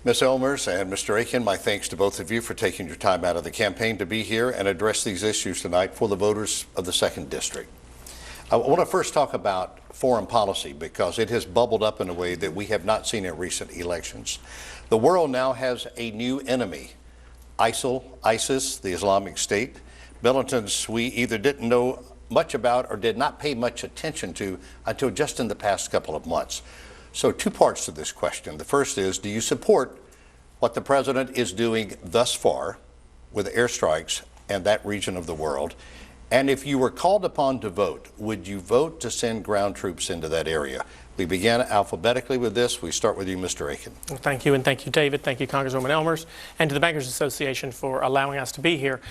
Ms. Elmers and Mr. Aiken, my thanks to both of you for taking your time out of the campaign to be here and address these issues tonight for the voters of the 2nd District. I want to first talk about foreign policy because it has bubbled up in a way that we have not seen in recent elections. The world now has a new enemy, ISIS, the Islamic State, militants we either didn't know much about or did not pay much attention to until just in the past couple of months. So 2 parts to this question. The first is, do you support what the president is doing thus far with airstrikes and that region of the world? And if you were called upon to vote, would you vote to send ground troops into that area? We began alphabetically with this. We start with you, Mr. Aiken. Well, thank you, and thank you, David. Thank you, Congresswoman Elmers, and to the Bankers Association for allowing us to be here.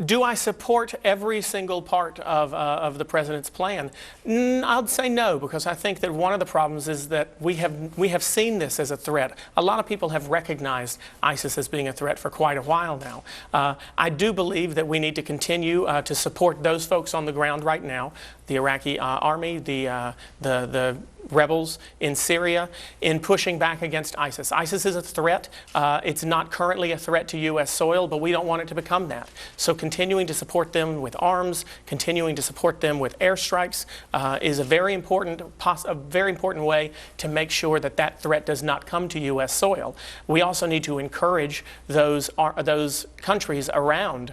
Do I support every single part of the president's plan? I'd say no, because I think that one of the problems is that we have seen this as a threat. A lot of people have recognized ISIS as being a threat for quite a while now. I do believe that we need to continue to support those folks on the ground right now, the Iraqi army, the rebels in Syria, in pushing back against ISIS. ISIS is a threat. It's not currently a threat to U.S. soil, but we don't want it to become that. So continuing to support them with arms, continuing to support them with airstrikes is a very important way to make sure that that threat does not come to U.S. soil. We also need to encourage those countries around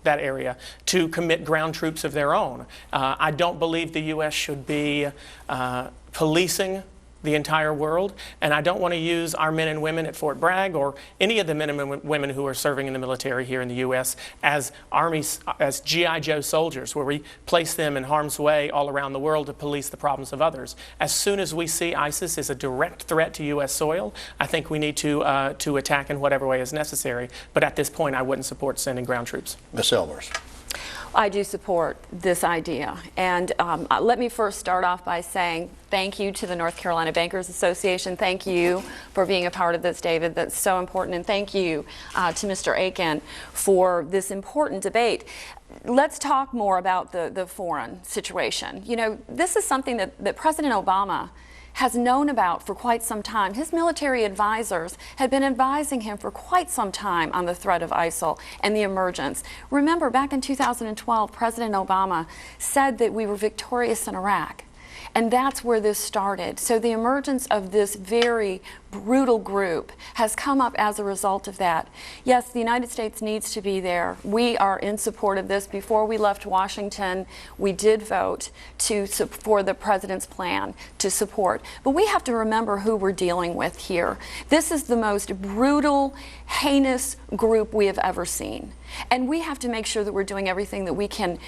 that area to commit ground troops of their own. I don't believe the U.S. should be policing the entire world, and I don't want to use our men and women at Fort Bragg or any of the men and women who are serving in the military here in the U.S. as G.I. Joe soldiers, where we place them in harm's way all around the world to police the problems of others. As soon as we see ISIS as a direct threat to U.S. soil, I think we need to attack in whatever way is necessary. But at this point, I wouldn't support sending ground troops. Ms. Elmers. I do support this idea. And let me first start off by saying thank you to the North Carolina Bankers Association. Thank you for being a part of this, David. That's so important. And thank you to Mr. Aiken for this important debate. Let's talk more about the foreign situation. You know, this is something that President Obama has known about for quite some time. His military advisors had been advising him for quite some time on the threat of ISIL and the emergence. Remember, back in 2012, President Obama said that we were victorious in Iraq. And that's where this started. So the emergence of this very brutal group has come up as a result of that. Yes, the United States needs to be there. We are in support of this. Before we left Washington, we did vote for the president's plan to support. But we have to remember who we're dealing with here. This is the most brutal, heinous group we have ever seen. And we have to make sure that we're doing everything that we can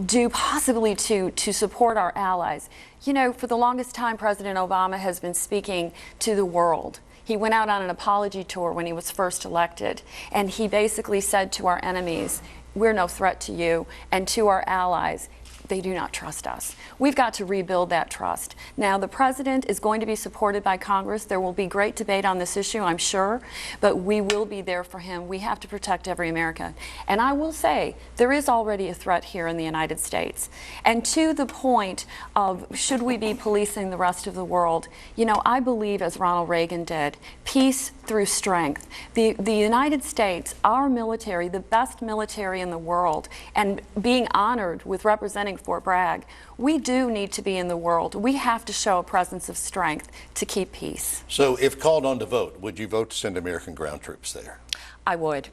do possibly to support our allies. You know, for the longest time, President Obama has been speaking to the world. He went out on an apology tour when he was first elected, and he basically said to our enemies, we're no threat to you, and to our allies, they do not trust us. We've got to rebuild that trust. Now, the president is going to be supported by Congress. There will be great debate on this issue, I'm sure, but we will be there for him. We have to protect every American. And I will say, there is already a threat here in the United States. And to the point of, should we be policing the rest of the world, you know, I believe, as Ronald Reagan did, peace through strength. The United States, our military, the best military in the world, and being honored with representing Fort Bragg, we do need to be in the world. We have to show a presence of strength to keep peace. So if called on to vote, would you vote to send American ground troops there? I would.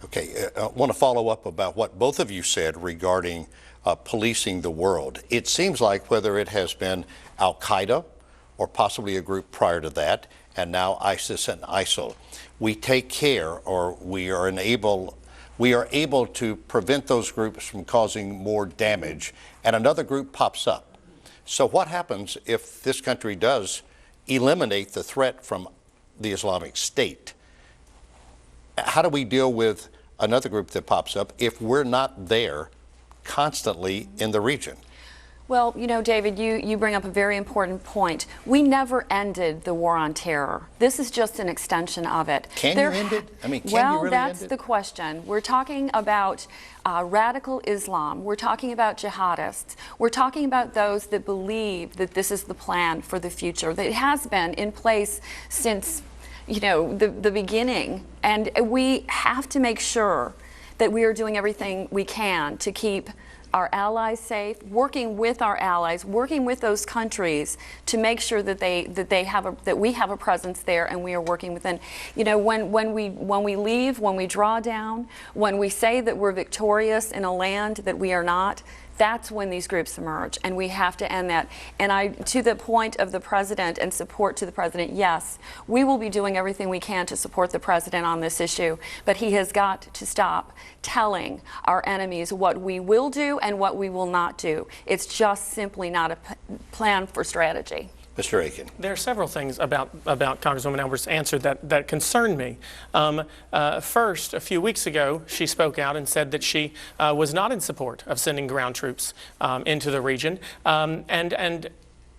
Okay, I want to follow up about what both of you said regarding policing the world. It seems like whether it has been Al-Qaeda or possibly a group prior to that, and now ISIS and ISIL, we take care, or we are able to prevent those groups from causing more damage, and another group pops up. So what happens if this country does eliminate the threat from the Islamic State? How do we deal with another group that pops up if we're not there constantly in the region? Well, you know, David, you bring up a very important point. We never ended the war on terror. This is just an extension of it. Can you end it? I mean, can you well, really that's end it? the question. We're talking about radical Islam. We're talking about jihadists. We're talking about those that believe that this is the plan for the future, that it has been in place since, you know, the beginning. And we have to make sure that we are doing everything we can to keep our allies safe, working with our allies, working with those countries to make sure that we have a presence there, and we are working within. You know, when we leave, when we draw down, when we say that we're victorious in a land that we are not, that's when these groups emerge, and we have to end that. And to the point of the president and support to the president, yes, we will be doing everything we can to support the president on this issue, but he has got to stop telling our enemies what we will do and what we will not do. It's just simply not a plan for strategy. Mr. Aiken. There are several things about Congresswoman Elmers' answer that concern me. First, a few weeks ago, she spoke out and said that she was not in support of sending ground troops into the region. And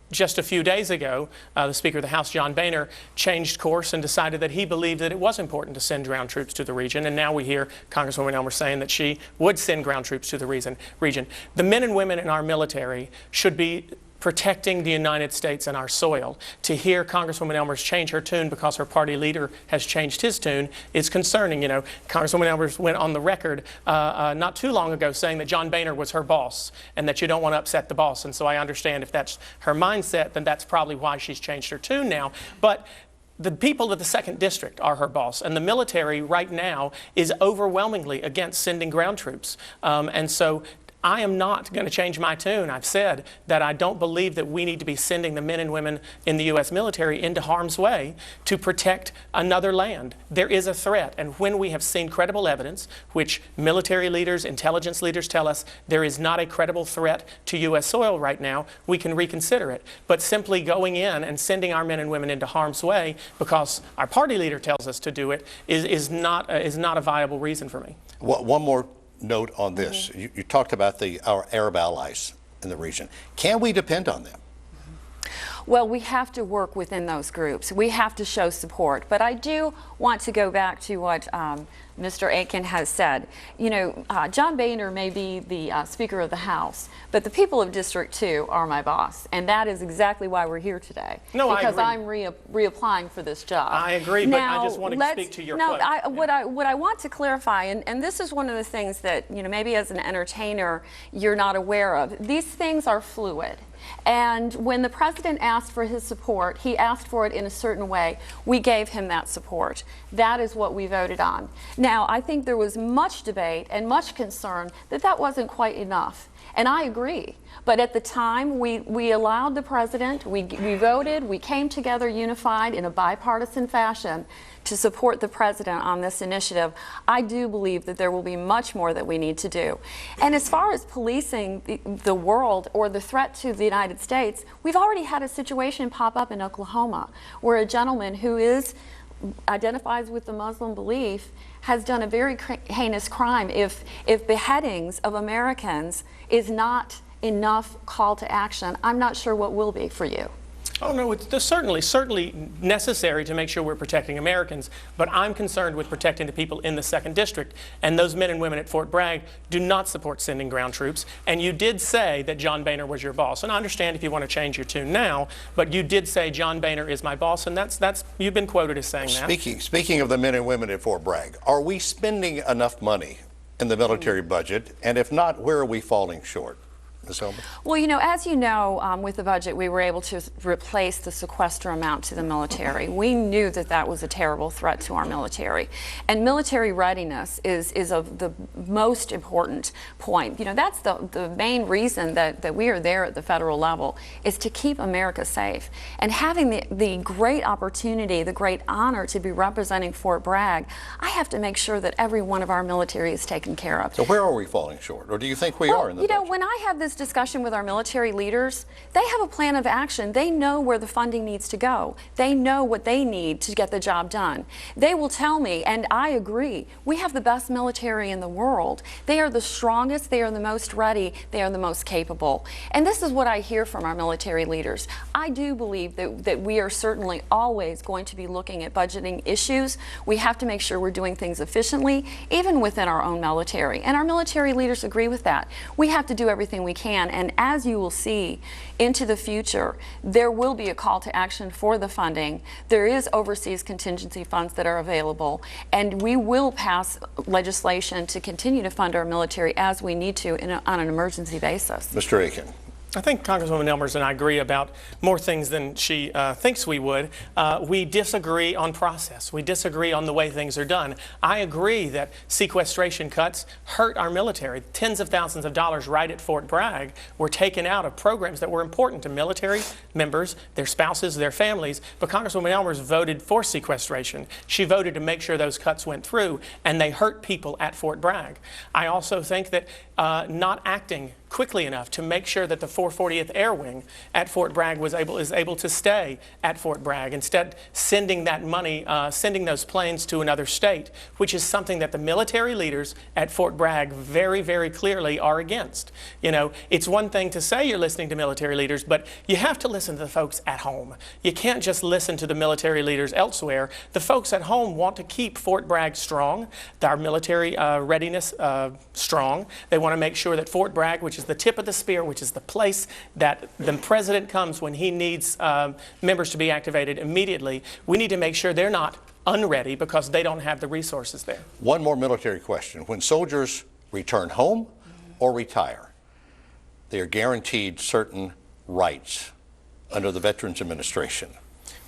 just a few days ago, the Speaker of the House, John Boehner, changed course and decided that he believed that it was important to send ground troops to the region. And now we hear Congresswoman Elmers saying that she would send ground troops to the region. The men and women in our military should be protecting the United States and our soil. To hear Congresswoman Elmers change her tune because her party leader has changed his tune is concerning. You know, Congresswoman Elmers went on the record not too long ago saying that John Boehner was her boss and that you don't want to upset the boss. And so I understand if that's her mindset, then that's probably why she's changed her tune now. But the people of the 2nd District are her boss, and the military right now is overwhelmingly against sending ground troops. And so I am not going to change my tune. I've said that I don't believe that we need to be sending the men and women in the U.S. military into harm's way to protect another land. There is a threat, and when we have seen credible evidence, which military leaders, intelligence leaders tell us there is not a credible threat to U.S. soil right now, we can reconsider it. But simply going in and sending our men and women into harm's way because our party leader tells us to do it is not a viable reason for me. One more note on this. You talked about our Arab allies in the region. Can we depend on them? Well, we have to work within those groups. We have to show support. But I do want to go back to what Mr. Aiken has said. You know, John Boehner may be the Speaker of the House, but the people of District 2 are my boss, and that is exactly why we're here today. No, because I agree. I'm reapplying for this job. I agree, but I just want to speak to your point. What I want to clarify, and this is one of the things that, you know, maybe as an entertainer you're not aware of. These things are fluid. And when the president asked for his support, he asked for it in a certain way. We gave him that support. That is what we voted on. Now, I think there was much debate and much concern that that wasn't quite enough. And I agree. But at the time, we allowed the president, we voted, we came together unified in a bipartisan fashion to support the president on this initiative. I do believe that there will be much more that we need to do. And as far as policing the world or the threat to the United States, we've already had a situation pop up in Oklahoma where a gentleman who identifies with the Muslim belief has done a very heinous crime. If beheadings of Americans is not enough call to action, I'm not sure what will be for you. Oh, no, it's certainly necessary to make sure we're protecting Americans, but I'm concerned with protecting the people in the 2nd District, and those men and women at Fort Bragg do not support sending ground troops. And you did say that John Boehner was your boss, and I understand if you want to change your tune now, but you did say John Boehner is my boss, and that's you've been quoted as saying that. Speaking of the men and women at Fort Bragg, are we spending enough money in the military budget, and if not, where are we falling short? Ms. Elmer? Well, you know, as you know, with the budget, we were able to replace the sequester amount to the military. We knew that that was a terrible threat to our military. And military readiness is of the most important point. You know, that's the main reason that we are there at the federal level, is to keep America safe. And having the great opportunity, the great honor to be representing Fort Bragg, I have to make sure that every one of our military is taken care of. So where are we falling short? Or do you think we are in the budget? You know, when I have this this discussion with our military leaders, they have a plan of action. They know where the funding needs to go. They know what they need to get the job done. They will tell me, and I agree, we have the best military in the world. They are the strongest, they are the most ready, they are the most capable. And this is what I hear from our military leaders. I do believe that we are certainly always going to be looking at budgeting issues. We have to make sure we're doing things efficiently, even within our own military. And our military leaders agree with that. We have to do everything we can, and as you will see into the future, there will be a call to action for the funding. There is overseas contingency funds that are available, and we will pass legislation to continue to fund our military as we need to on an emergency basis. Mr. Aiken. I think Congresswoman Elmers and I agree about more things than she thinks we would. We disagree on process. We disagree on the way things are done. I agree that sequestration cuts hurt our military. Tens of thousands of dollars right at Fort Bragg were taken out of programs that were important to military members, their spouses, their families. But Congresswoman Elmers voted for sequestration. She voted to make sure those cuts went through, and they hurt people at Fort Bragg. I also think that not acting quickly enough to make sure that the 440th Air Wing at Fort Bragg is able to stay at Fort Bragg, instead sending that money, sending those planes to another state, which is something that the military leaders at Fort Bragg very, very clearly are against. You know, it's one thing to say you're listening to military leaders, but you have to listen to the folks at home. You can't just listen to the military leaders elsewhere. The folks at home want to keep Fort Bragg strong, our military readiness strong. They want to make sure that Fort Bragg, which is the tip of the spear, which is the place that the president comes when he needs members to be activated immediately, we need to make sure they're not unready because they don't have the resources there. One more military question. When soldiers return home or retire, they are guaranteed certain rights under the Veterans Administration.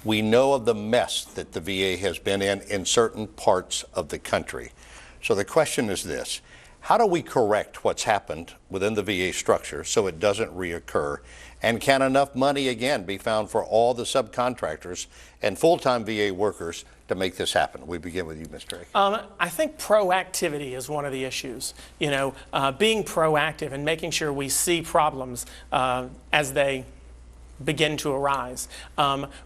We know of the mess that the VA has been in certain parts of the country. So the question is this: how do we correct what's happened within the VA structure so it doesn't reoccur? And can enough money again be found for all the subcontractors and full-time VA workers to make this happen? We begin with you, Mr. Aiken. I think proactivity is one of the issues. You know, being proactive and making sure we see problems as they begin to arise.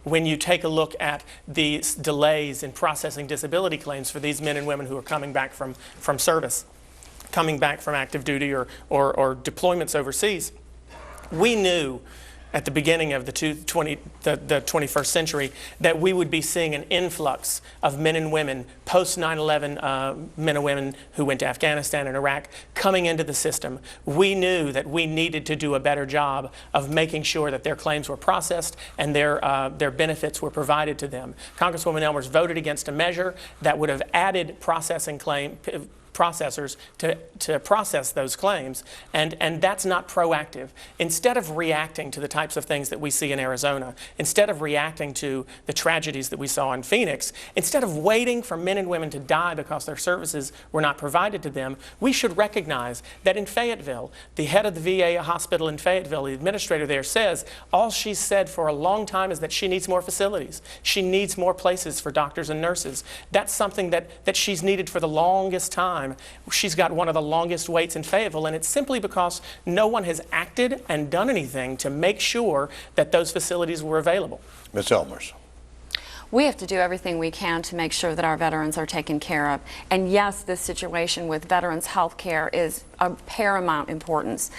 When you take a look at the delays in processing disability claims for these men and women who are coming back from service, coming back from active duty or deployments overseas, we knew at the beginning of the 21st century that we would be seeing an influx of men and women, post 9/11 men and women who went to Afghanistan and Iraq, coming into the system. We knew that we needed to do a better job of making sure that their claims were processed and their benefits were provided to them. Congresswoman Elmers voted against a measure that would have added processors to process those claims, and that's not proactive. Instead of reacting to the types of things that we see in Arizona, instead of reacting to the tragedies that we saw in Phoenix, instead of waiting for men and women to die because their services were not provided to them, we should recognize that in Fayetteville, the head of the VA hospital in Fayetteville, the administrator there, says all she's said for a long time is that she needs more facilities. She needs more places for doctors and nurses. That's something that she's needed for the longest time. She's got one of the longest waits in Fayetteville, and it's simply because no one has acted and done anything to make sure that those facilities were available. Ms. Elmers. We have to do everything we can to make sure that our veterans are taken care of. And yes, this situation with veterans health care is of paramount importance.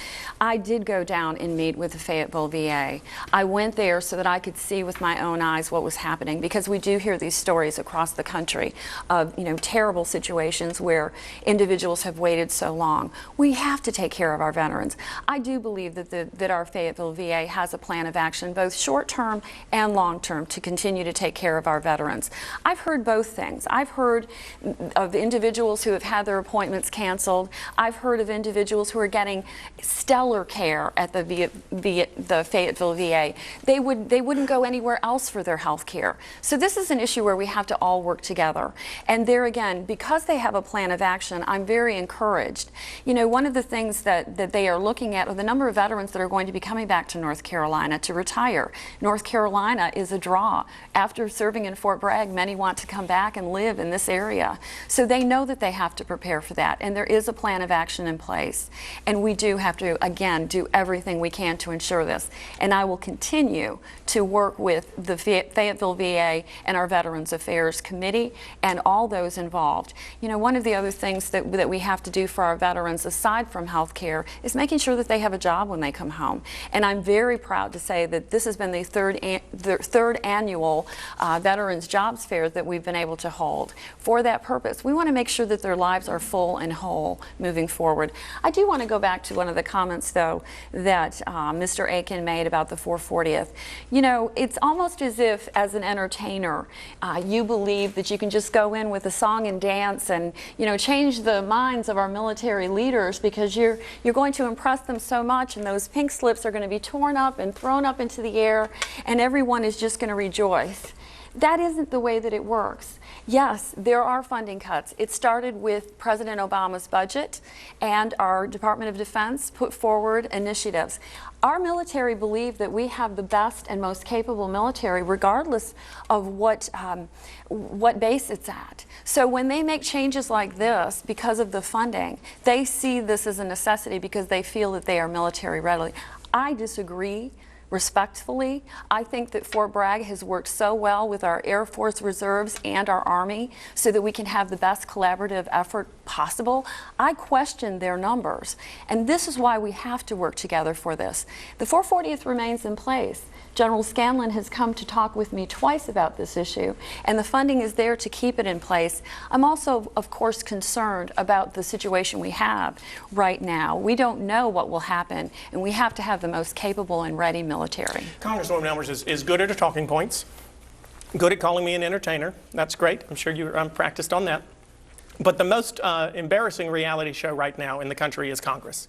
I did go down and meet with the Fayetteville VA. I went there so that I could see with my own eyes what was happening, because we do hear these stories across the country of, terrible situations where individuals have waited so long. We have to take care of our veterans. I do believe that our Fayetteville VA has a plan of action, both short-term and long-term, to continue to take care of our veterans. I've heard both things. I've heard of individuals who have had their appointments canceled. I've heard of individuals who are getting stellar care at the Fayetteville VA. They wouldn't go anywhere else for their health care. So this is an issue where we have to all work together. And there again, because they have a plan of action, I'm very encouraged. One of the things that they are looking at are the number of veterans that are going to be coming back to North Carolina to retire. North Carolina is a draw. After serving in Fort Bragg, many want to come back and live in this area. So they know that they have to prepare for that, and there is a plan of action in place. And we do have to, again, do everything we can to ensure this. And I will continue to work with the Fayetteville VA and our Veterans Affairs Committee and all those involved. You know, one of the other things that we have to do for our veterans, aside from health care, is making sure that they have a job when they come home. And I'm very proud to say that this has been the third annual Veterans Jobs Fair that we've been able to hold. For that purpose, we want to make sure that their lives are full and whole moving forward. I do want to go back to one of the comments, though, that Mr. AIKEN made about the 440th. You know, it's almost as if, as an entertainer, you believe that you can just go in with a song and dance and, you know, change the minds of our military leaders because you're going to impress them so much, and those pink slips are going to be torn up and thrown up into the air, and everyone is just going to rejoice. That isn't the way that it works. Yes, there are funding cuts. It started with President Obama's budget, and our Department of Defense put forward initiatives. Our military believe that we have the best and most capable military regardless of what base it's at. So when they make changes like this because of the funding, they see this as a necessity because they feel that they are military ready. I disagree. Respectfully, I think that Fort Bragg has worked so well with our Air Force Reserves and our Army so that we can have the best collaborative effort possible. I question their numbers, and this is why we have to work together for this. The 440th remains in place. General Scanlon has come to talk with me twice about this issue, and the funding is there to keep it in place. I'm also, of course, concerned about the situation we have right now. We don't know what will happen, and we have to have the most capable and ready military. Congresswoman Elmers is good at her talking points, good at calling me an entertainer. That's great. I'm sure you're practiced on that. But the most embarrassing reality show right now in the country is Congress.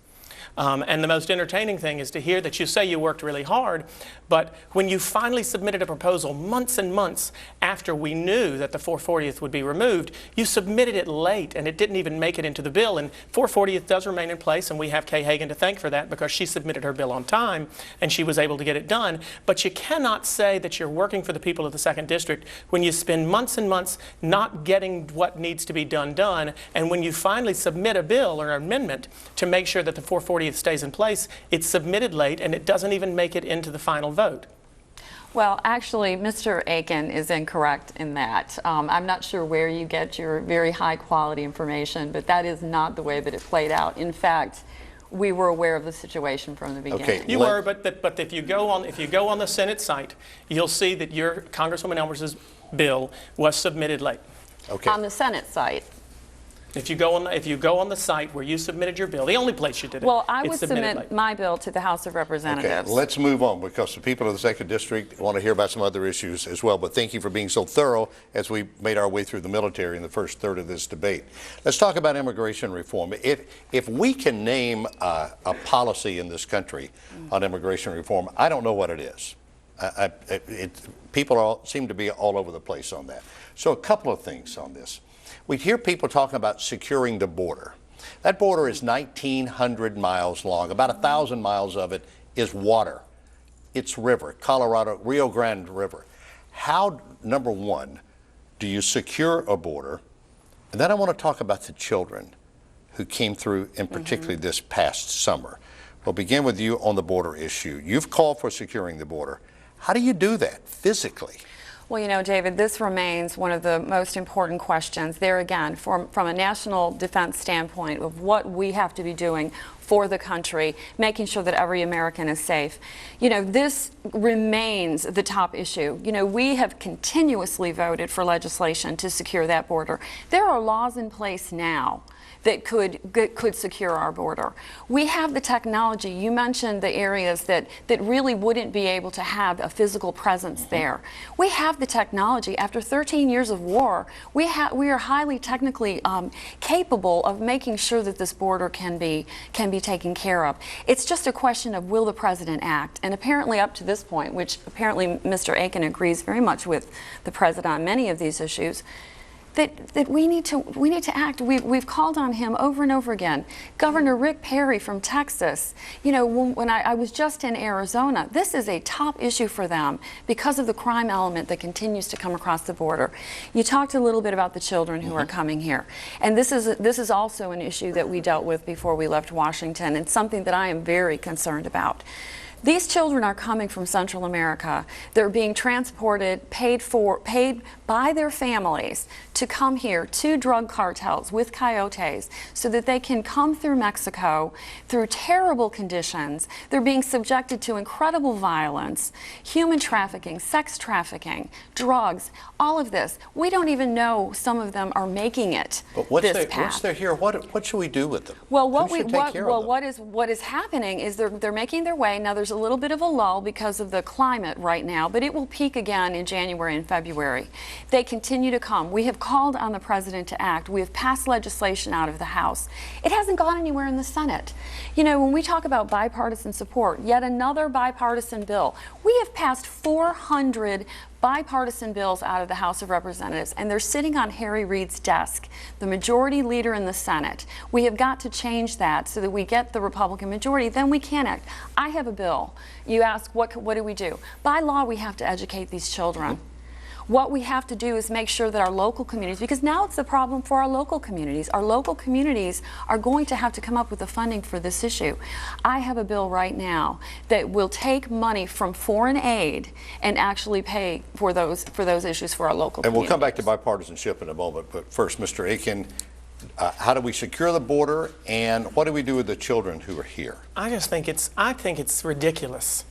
And the most entertaining thing is to hear that you say you worked really hard, but when you finally submitted a proposal months and months after we knew that the 440th would be removed, you submitted it late and it didn't even make it into the bill. And 440th does remain in place, and we have Kay Hagan to thank for that because she submitted her bill on time and she was able to get it done. But you cannot say that you're working for the people of the 2nd District when you spend months and months not getting what needs to be done, and when you finally submit a bill or an amendment to make sure that the 440th stays in place, it's submitted late and it doesn't even make it into the final vote. Well, actually, Mr. AIKEN is incorrect in that. I'm not sure where you get your very high quality information, but that is not the way that it played out. In fact, we were aware of the situation from the beginning. Okay, you were, but if you go on the Senate site, you'll see that your Congresswoman Elmers' bill was submitted late. Okay. On the Senate site. If you go on the site where you submitted your bill, the only place you did it, well, I would it's submitted submit late. my bill to the House of Representatives. Okay, let's move on because the people of the 2nd District want to hear about some other issues as well. But thank you for being so thorough as we made our way through the military in the first third of this debate. Let's talk about immigration reform. If we can name a policy in this country on immigration reform, I don't know what it is. People seem to be all over the place on that. So a couple of things on this. We hear people talking about securing the border. That border is 1,900 miles long. About 1,000 miles of it is water. It's river, Colorado, Rio Grande River. How, number one, do you secure a border? And then I want to talk about the children who came through, in particularly this past summer. We'll begin with you on the border issue. You've called for securing the border. How do you do that physically? Well, you know, David, this remains one of the most important questions. There again, from a national defense standpoint of what we have to be doing for the country, making sure that every American is safe. You know, this remains the top issue. You know, we have continuously voted for legislation to secure that border. There are laws in place now that could secure our border. We have the technology. You mentioned the areas that really wouldn't be able to have a physical presence there. We have the technology. After 13 years of war, we are highly technically capable of making sure that this border can be taken care of. It's just a question of will the president act? And apparently up to this point, which apparently Mr. AIKEN agrees very much with the president on many of these issues, that we need to act. We've called on him over and over again. Governor Rick Perry from Texas, you know, when I was just in Arizona, this is a top issue for them because of the crime element that continues to come across the border. You talked a little bit about the children who are coming here, and this is also an issue that we dealt with before we left Washington, and something that I am very concerned about. These children are coming from Central America. They're being transported, paid by their families to come here to drug cartels with coyotes so that they can come through Mexico through terrible conditions. They're being subjected to incredible violence, human trafficking, sex trafficking, drugs, all of this. We don't even know some of them are making it But this path. once they're here, what should we do with them? Well, what is happening is they're making their way. Now there's a little bit of a lull because of the climate right now, but it will peak again in January and February. They continue to come. We have called on the president to act. We have passed legislation out of the House. It hasn't gone anywhere in the Senate. You know, when we talk about bipartisan support, yet another bipartisan bill, we have passed 400 bipartisan bills out of the House of Representatives, and they're sitting on Harry Reid's desk, the majority leader in the Senate. We have got to change that so that we get the Republican majority, then we can act. I have a bill. You ask, what do we do? By law, we have to educate these children. What we have to do is make sure that our local communities, because now it's a problem for our local communities. Our local communities are going to have to come up with the funding for this issue. I have a bill right now that will take money from foreign aid and actually pay for those issues for our local communities. And we'll come back to bipartisanship in a moment, but first, Mr. AIKEN, how do we secure the border, and what do we do with the children who are here? I think it's ridiculous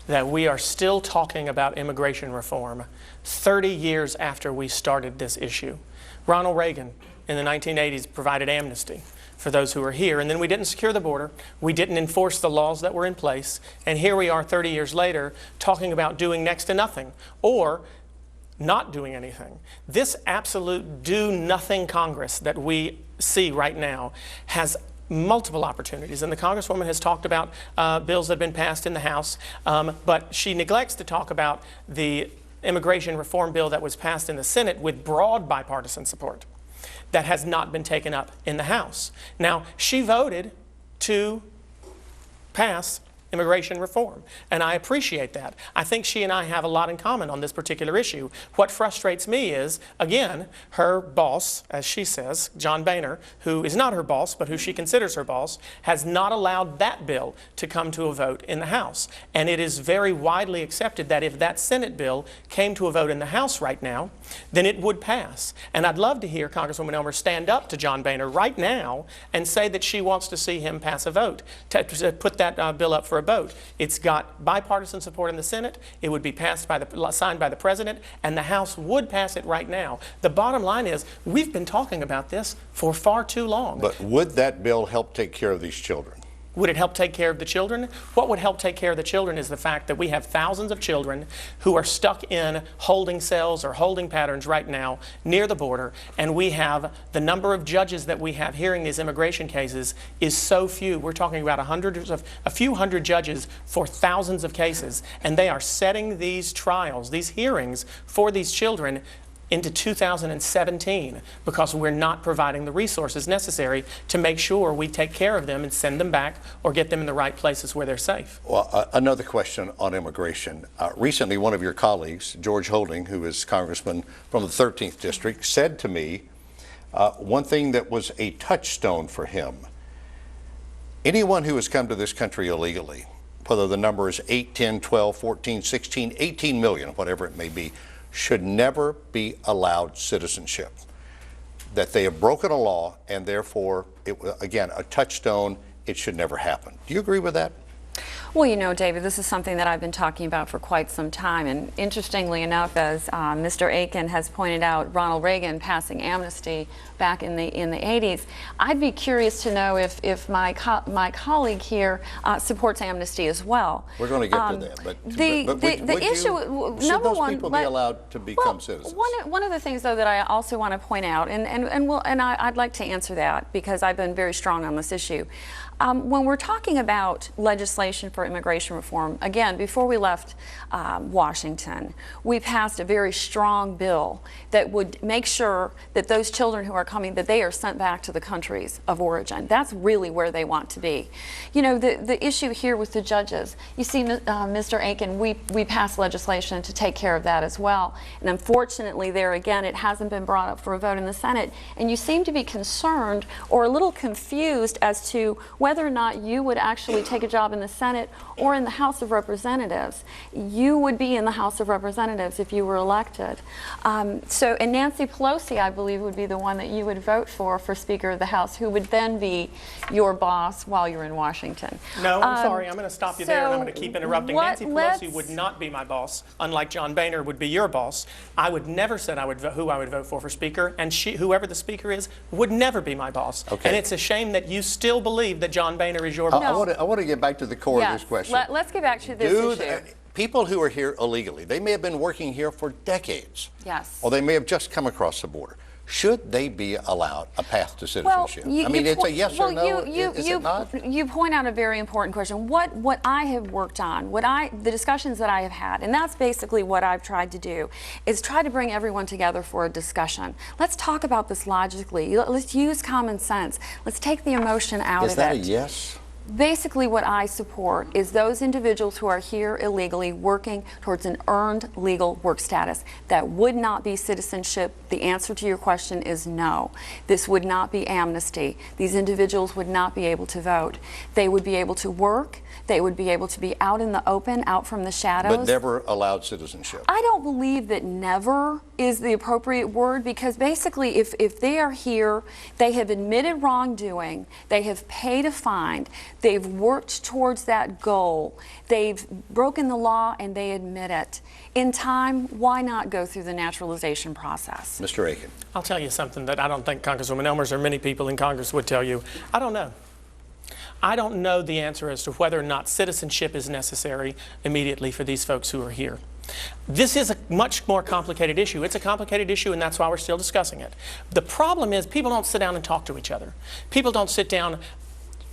that we are still talking about immigration reform 30 years after we started this issue. Ronald Reagan in the 1980s provided amnesty for those who were here, and then we didn't secure the border, we didn't enforce the laws that were in place, and here we are 30 years later talking about doing next to nothing or not doing anything. This absolute do-nothing Congress that we see right now has multiple opportunities, and the Congresswoman has talked about bills that have been passed in the House, but she neglects to talk about the immigration reform bill that was passed in the Senate with broad bipartisan support that has not been taken up in the House. Now, she voted to pass immigration reform, and I appreciate that. I think she and I have a lot in common on this particular issue. What frustrates me is, again, her boss, as she says, John Boehner, who is not her boss, but who she considers her boss, has not allowed that bill to come to a vote in the House. And it is very widely accepted that if that Senate bill came to a vote in the House right now, then it would pass. And I'd love to hear Congresswoman Elmers stand up to John Boehner right now and say that she wants to see him pass a vote, to put that bill up for a vote. It's got bipartisan support in the Senate. It would be passed signed by the president, and the House would pass it right now. The bottom line is we've been talking about this for far too long. But would that bill help take care of these children? Would it help take care of the children? What would help take care of the children is the fact that we have thousands of children who are stuck in holding cells or holding patterns right now near the border, and we have the number of judges that we have hearing these immigration cases is so few. We're talking about a few hundred judges for thousands of cases, and they are setting these trials, these hearings for these children into 2017 because we're not providing the resources necessary to make sure we take care of them and send them back or get them in the right places where they're safe. Well, another question on immigration. Recently, one of your colleagues, George Holding, who is congressman from the 13th District, said to me one thing that was a touchstone for him. Anyone who has come to this country illegally, whether the number is 8, 10, 12, 14, 16, 18 million, whatever it may be, should never be allowed citizenship. That they have broken a law, and therefore, again, a touchstone, it should never happen. Do you agree with that? Well, you know, David, this is something that I've been talking about for quite some time, and interestingly enough, as Mr. AIKEN has pointed out, Ronald Reagan passing amnesty back in the 80s. I'd be curious to know if my colleague here supports amnesty as well. We're going to get to that, but should those people be allowed to become citizens? One of the things, though, that I also want to point out, and I'd like to answer that because I've been very strong on this issue. When we're talking about legislation for for immigration reform. Again, before we left Washington, we passed a very strong bill that would make sure that those children who are coming, that they are sent back to the countries of origin. That's really where they want to be. You know, the issue here with the judges, you see, Mr. AIKEN, we passed legislation to take care of that as well. And unfortunately, there again, it hasn't been brought up for a vote in the Senate. And you seem to be concerned or a little confused as to whether or not you would actually take a job in the Senate or in the House of Representatives. You would be in the House of Representatives if you were elected. And Nancy Pelosi, I believe, would be the one that you would vote for Speaker of the House, who would then be your boss while you're in Washington. No, I'm sorry. I'm going to stop you there, and I'm going to keep interrupting. Nancy Pelosi would not be my boss, unlike John Boehner would be your boss. I would never say who I would vote for Speaker, and whoever the Speaker is would never be my boss. Okay. And it's a shame that you still believe that John Boehner is your boss. I want to get back to the core of this question. Let's get back to this issue. People who are here illegally, they may have been working here for decades. Yes. Or they may have just come across the border. Should they be allowed a path to citizenship? It's a yes or no, is it not? You point out a very important question. What I have worked on, the discussions that I have had, and that's basically what I've tried to do, is try to bring everyone together for a discussion. Let's talk about this logically. Let's use common sense. Let's take the emotion out of it. Is that a yes? Basically, what I support is those individuals who are here illegally working towards an earned legal work status. That would not be citizenship. The answer to your question is no. This would not be amnesty. These individuals would not be able to vote. They would be able to work. They would be able to be out in the open, out from the shadows. But never allowed citizenship. I don't believe that never is the appropriate word, because basically if they are here, they have admitted wrongdoing, they have paid a fine, they've worked towards that goal, they've broken the law and they admit it. In time, why not go through the naturalization process? Mr. AIKEN. I'll tell you something that I don't think Congresswoman Elmers or many people in Congress would tell you. I don't know. I don't know the answer as to whether or not citizenship is necessary immediately for these folks who are here. This is a much more complicated issue. It's a complicated issue, and that's why we're still discussing it. The problem is people don't sit down and talk to each other. People don't sit down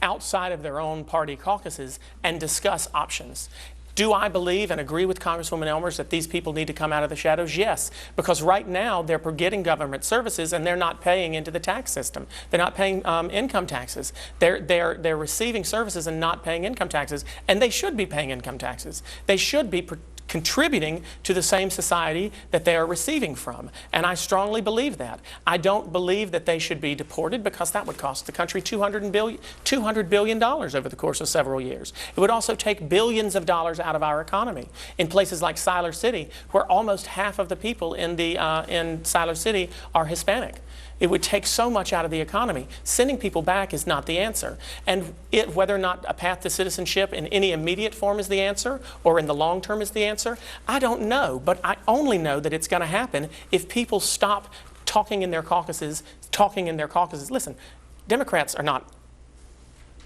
outside of their own party caucuses and discuss options. Do I believe and agree with Congresswoman Elmers that these people need to come out of the shadows? Yes, because right now they're getting government services and they're not paying into the tax system. They're not paying income taxes. They're receiving services and not paying income taxes, and they should be paying income taxes. They should be contributing to the same society that they are receiving from. And I strongly believe that. I don't believe that they should be deported, because that would cost the country $200 billion over the course of several years. It would also take billions of dollars out of our economy. In places like Siler City, where almost half of the people in Siler City are Hispanic. It would take so much out of the economy. Sending people back is not the answer. And whether or not a path to citizenship in any immediate form is the answer, or in the long term is the answer, I don't know. But I only know that it's going to happen if people stop talking in their caucuses. Listen, Democrats are not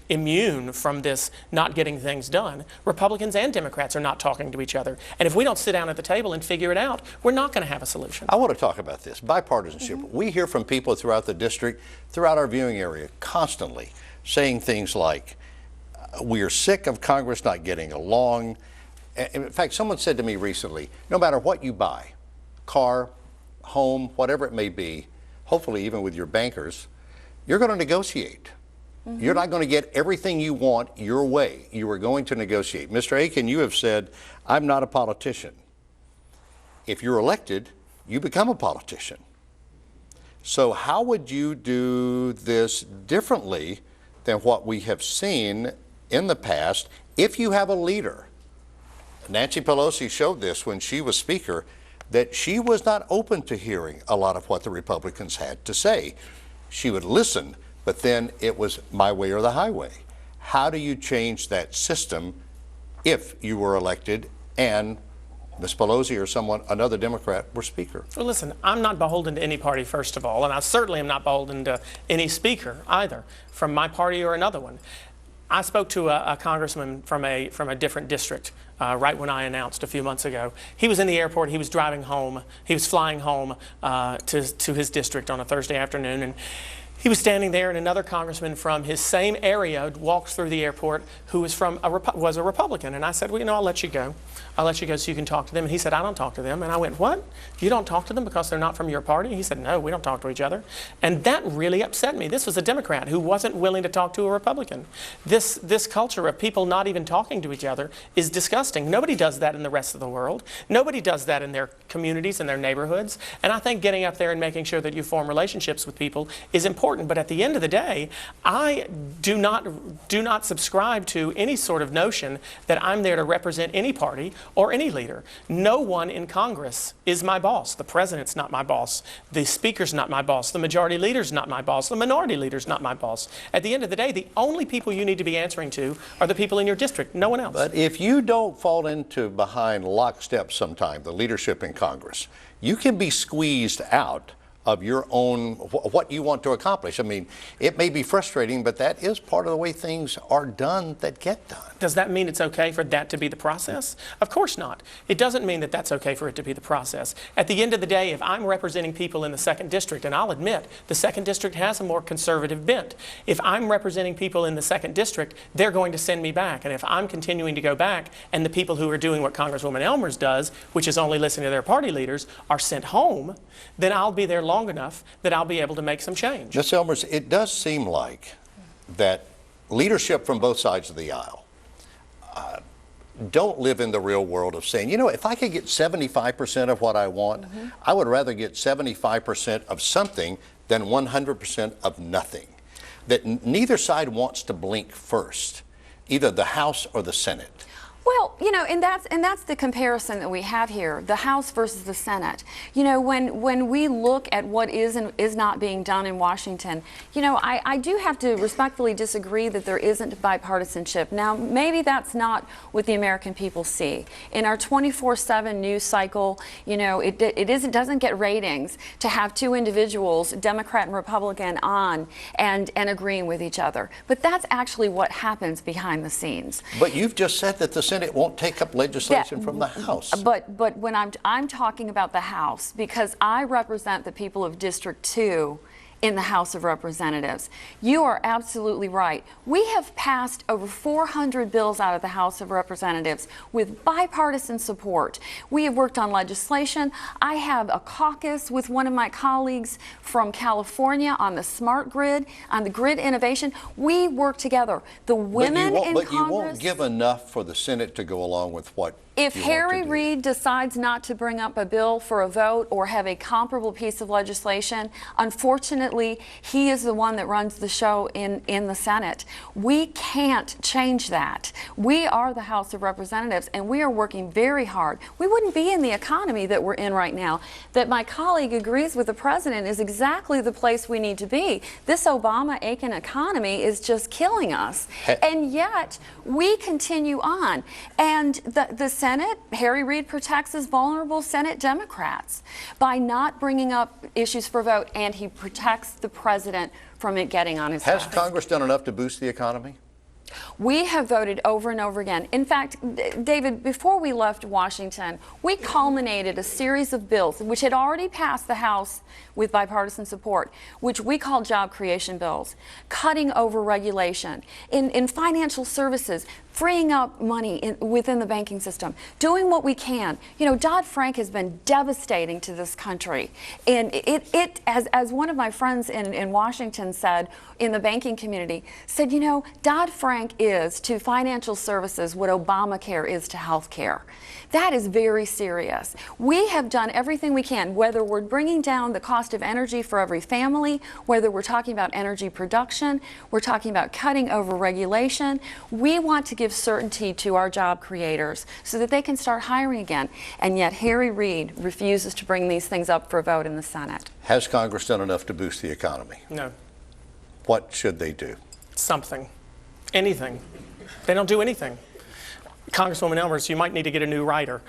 immune from this not getting things done. Republicans and Democrats are not talking to each other. And if we don't sit down at the table and figure it out, we're not going to have a solution. I want to talk about this, bipartisanship. We hear from people throughout the district, throughout our viewing area, constantly saying things like, we are sick of Congress not getting along. In fact, someone said to me recently, no matter what you buy, car, home, whatever it may be, hopefully even with your bankers, you're going to negotiate. You're not going to get everything you want your way. You are going to negotiate. Mr. AIKEN, you have said, I'm not a politician. If you're elected, you become a politician. So how would you do this differently than what we have seen in the past if you have a leader? Nancy Pelosi showed this when she was Speaker, that she was not open to hearing a lot of what the Republicans had to say. She would listen, but then it was my way or the highway. How do you change that system if you were elected and Ms. Pelosi or another Democrat were Speaker? Well, listen, I'm not beholden to any party, first of all, and I certainly am not beholden to any Speaker either, from my party or another one. I spoke to a congressman from a different district right when I announced a few months ago. He was in the airport. He was driving home. He was flying home to his district on a Thursday afternoon, and He was standing there, and another congressman from his same area walked through the airport who was was a Republican. And I said, well, you know, I'll let you go. I'll let you go so you can talk to them. And he said, I don't talk to them. And I went, what? You don't talk to them because they're not from your party? He said, no, we don't talk to each other. And that really upset me. This was a Democrat who wasn't willing to talk to a Republican. This culture of people not even talking to each other is disgusting. Nobody does that in the rest of the world. Nobody does that in their communities and their neighborhoods. And I think getting up there and making sure that you form relationships with people is important. But at the end of the day, I do not subscribe to any sort of notion that I'm there to represent any party or any leader. No one in Congress is my boss. The president's not my boss. The speaker's not my boss. The majority leader's not my boss. The minority leader's not my boss. At the end of the day, the only people you need to be answering to are the people in your district, no one else. But if you don't fall into behind lockstep sometime, the leadership in Congress, you can be squeezed out of your own, what you want to accomplish. I mean, it may be frustrating, but that is part of the way things are done that get done. Does that mean it's okay for that to be the process? Of course not. It doesn't mean that that's okay for it to be the process. At the end of the day, if I'm representing people in the 2nd District, and I'll admit, the 2nd District has a more conservative bent. If I'm representing people in the 2nd District, they're going to send me back. And if I'm continuing to go back, and the people who are doing what Congresswoman Elmers does, which is only listening to their party leaders, are sent home, then I'll be there long enough that I'll be able to make some change. Ms. Elmers, it does seem like that leadership from both sides of the aisle don't live in the real world of saying, you know, if I could get 75% of what I want, I would rather get 75% of something than 100% of nothing. That neither side wants to blink first, either the House or the Senate. Well, you know, and that's the comparison that we have here, the House versus the Senate. You know, when we look at what is and is not being done in Washington, you know, I do have to respectfully disagree that there isn't bipartisanship. Now, maybe that's not what the American people see. In our 24/7 news cycle, you know, it doesn't get ratings to have two individuals, Democrat and Republican, on and agreeing with each other. But that's actually what happens behind the scenes. But you've just said that the Senate won't take up legislation from the House. But when I'm talking about the House, because I represent the people of District 2 in the House of Representatives. You are absolutely right. We have passed over 400 bills out of the House of Representatives with bipartisan support. We have worked on legislation. I have a caucus with one of my colleagues from California on the smart grid, on the grid innovation. We work together. The women in Congress. But you won't give enough for the Senate to go along with what if you Harry want to do. Reid decides not to bring up a bill for a vote or have a comparable piece of legislation, unfortunately, he is the one that runs the show in the Senate. We can't change that. We are the House of Representatives, and we are working very hard. We wouldn't be in the economy that we're in right now, that my colleague agrees with the president is exactly the place we need to be. This Obama AIKEN economy is just killing us. And yet, we continue on. And the Senate, Harry Reid protects his vulnerable Senate Democrats by not bringing up issues for vote, and he protects the president from it getting on his Has desk. Congress done enough to boost the economy? We have voted over and over again. In fact, David, before we left Washington, we culminated a series of bills which had already passed the House with bipartisan support, which we call job creation bills, cutting over regulation, in financial services, freeing up money within the banking system, doing what we can. You know, Dodd-Frank has been devastating to this country. And as one of my friends in Washington said, in the banking community, said, you know, Dodd-Frank is to financial services what Obamacare is to health care. That is very serious. We have done everything we can, whether we're bringing down the cost of energy for every family, whether we're talking about energy production, we're talking about cutting over regulation. We want to give certainty to our job creators so that they can start hiring again. And yet Harry Reid refuses to bring these things up for a vote in the Senate. Has Congress done enough to boost the economy? No. What should they do? Something. Anything. They don't do anything. Congresswoman Elmers, you might need to get a new writer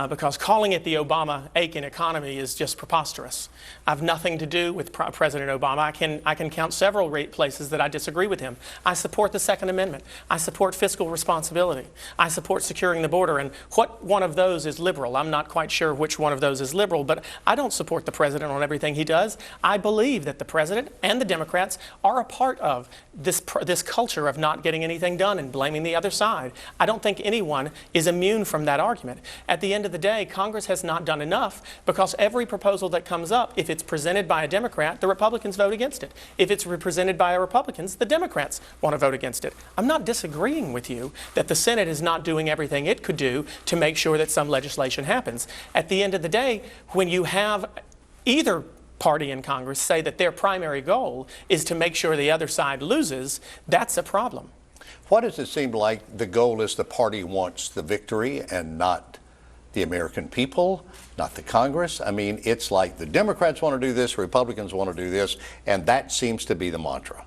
because calling it the Obama AIKEN economy is just preposterous. I have nothing to do with President Obama. I can count several places that I disagree with him. I support the Second Amendment. I support fiscal responsibility. I support securing the border. And what one of those is liberal? I'm not quite sure which one of those is liberal, but I don't support the president on everything he does. I believe that the president and the Democrats are a part of this culture of not getting anything done and blaming the other side. I don't think anyone is immune from that argument. At the end of the day, Congress has not done enough because every proposal that comes up, if it's presented by a Democrat, the Republicans vote against it. If it's presented by Republicans, the Democrats want to vote against it. I'm not disagreeing with you that the Senate is not doing everything it could do to make sure that some legislation happens. At the end of the day, when you have either party in Congress say that their primary goal is to make sure the other side loses, that's a problem. Why does it seem like the goal is the party wants the victory and not the American people, not the Congress? I mean, it's like the Democrats want to do this, Republicans want to do this, and that seems to be the mantra.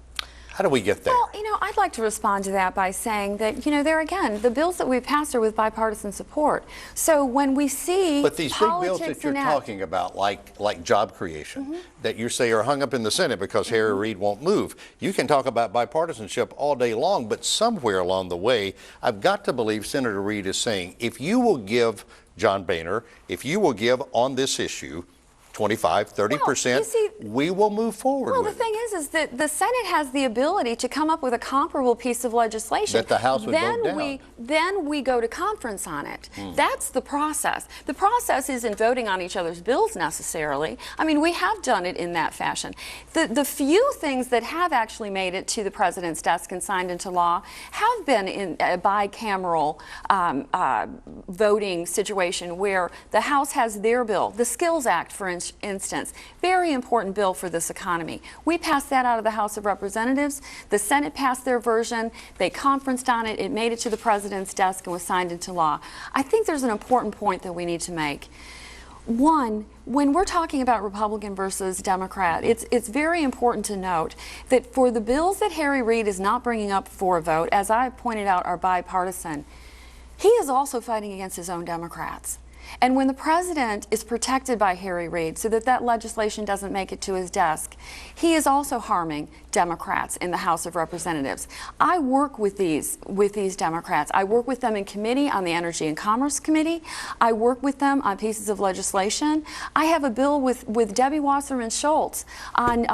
How do we get there? Well, I'd like to respond to that by saying that, there again, the bills that we've passed are with bipartisan support. So when we see But these big bills that you're talking about, like job creation, that you say are hung up in the Senate because Harry Reid won't move, you can talk about bipartisanship all day long, but somewhere along the way, I've got to believe Senator Reid is saying, if you will give John Boehner, if you will give on this issue 25, 30%, we will move forward. Well, with the thing is that the Senate has the ability to come up with a comparable piece of legislation. That the House would vote down. Then we go to conference on it. That's the process. The process isn't voting on each other's bills necessarily. I mean, we have done it in that fashion. The few things that have actually made it to the president's desk and signed into law have been in a bicameral voting situation where the House has their bill, the Skills Act, for instance, very important bill for this economy. We passed that out of the House of Representatives. The Senate passed their version. They conferenced on it. It made it to the president's desk and was signed into law. I think there's an important point that we need to make. One, when we're talking about Republican versus Democrat, it's very important to note that for the bills that Harry Reid is not bringing up for a vote, as I pointed out, are bipartisan, he is also fighting against his own Democrats. And when the president is protected by Harry Reid so that that legislation doesn't make it to his desk, he is also harming Democrats in the House of Representatives. I work with these Democrats. I work with them in committee on the Energy and Commerce Committee. I work with them on pieces of legislation. I have a bill with Debbie Wasserman Schultz on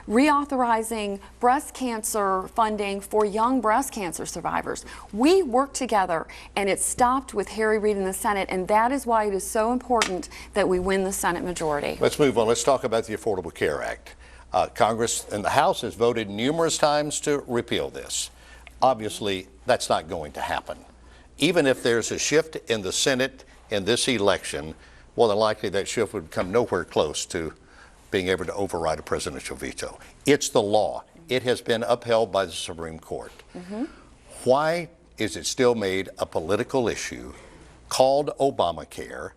reauthorizing breast cancer funding for young breast cancer survivors. We work together, and it stopped with Harry Reid in the Senate, and that is why it is so important that we win the Senate majority. Let's move on. Let's talk about the Affordable Care Act. Congress and the House has voted numerous times to repeal this. Obviously, that's not going to happen. Even if there's a shift in the Senate in this election, more than likely that shift would come nowhere close to being able to override a presidential veto. It's the law. It has been upheld by the Supreme Court. Why is it still made a political issue called Obamacare,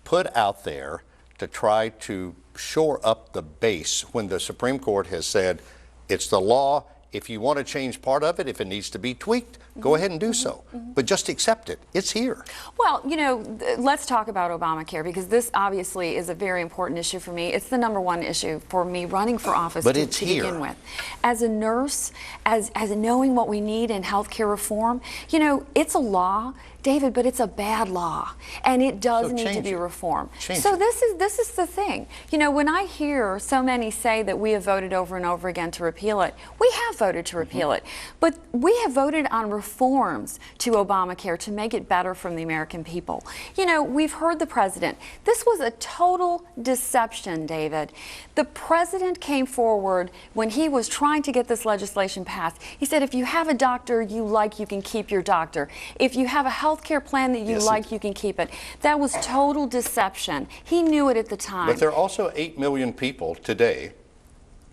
put out there to try to shore up the base when the Supreme Court has said it's the law? If you want to change part of it, if it needs to be tweaked, go ahead and do so. But just accept it. It's here. Well, let's talk about Obamacare, because this obviously is a very important issue for me. It's the #1 issue for me running for office to begin with. As a nurse, as knowing what we need in healthcare reform, it's a law, David, but it's a bad law, and it does need to be reformed. So this is the thing. When I hear so many say that we have voted over and over again to repeal it, we have voted to repeal it, but we have voted on reforms to Obamacare to make it better from the American people. We've heard the president. This was a total deception, David. The president came forward when he was trying to get this legislation passed. He said, if you have a doctor you like, you can keep your doctor. If you have a health care plan that you like, you can keep it. That was total deception. He knew it at the time. But there are also 8 million people today